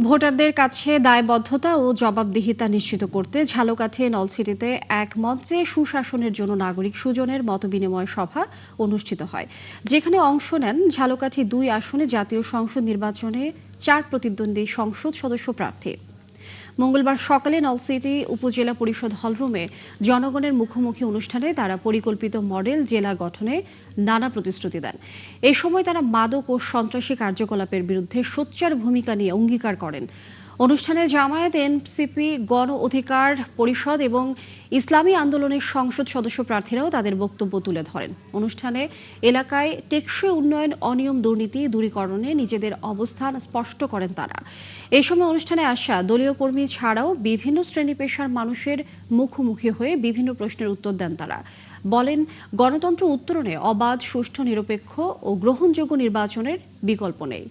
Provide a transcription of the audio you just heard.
ভোটারদের কাছে দায়বদ্ধতা ও জবাবদিহিতা নিশ্চিত করতে ঝালকাঠি নলছিটিতে এক মঞ্চে সুশাসনের জন্য নাগরিক সুজনের মতবিনিময় সভা অনুষ্ঠিত হয়, যেখানে অংশ নেন ঝালকাঠি ২ আসনে জাতীয় সংসদ নির্বাচনে ৪ প্রতিদ্বন্দ্বী সংসদ সদস্য প্রার্থী। মঙ্গলবার সকালে নলছিটি উপজেলা পরিষদ হলরুমে জনগণের মুখোমুখি অনুষ্ঠানে তারা পরিকল্পিত মডেল জেলা গঠনে নানা প্রতিশ্রুতি দেন। এ সময় তারা মাদক ও সন্ত্রাসী কার্যকলাপের বিরুদ্ধে সোচ্চার ভূমিকা নিয়ে অঙ্গীকার করেন। অনুষ্ঠানে জামায়াত, এনসিপি, গণ অধিকার পরিষদ এবং ইসলামী আন্দোলনের সংসদ সদস্য প্রার্থীরাও তাদের বক্তব্য তুলে ধরেন। অনুষ্ঠানে এলাকায় টেকসই উন্নয়ন, অনিয়ম, দুর্নীতি দূরীকরণে নিজেদের অবস্থান স্পষ্ট করেন তারা। এই সময় অনুষ্ঠানে আসা দলীয় কর্মী ছাড়াও বিভিন্ন শ্রেণী পেশার মানুষের মুখোমুখি হয়ে বিভিন্ন প্রশ্নের উত্তর দেন তারা। বলেন, গণতন্ত্র উত্তরণে অবাধ, সুষ্ঠু, নিরপেক্ষ ও গ্রহণযোগ্য নির্বাচনের বিকল্প নেই।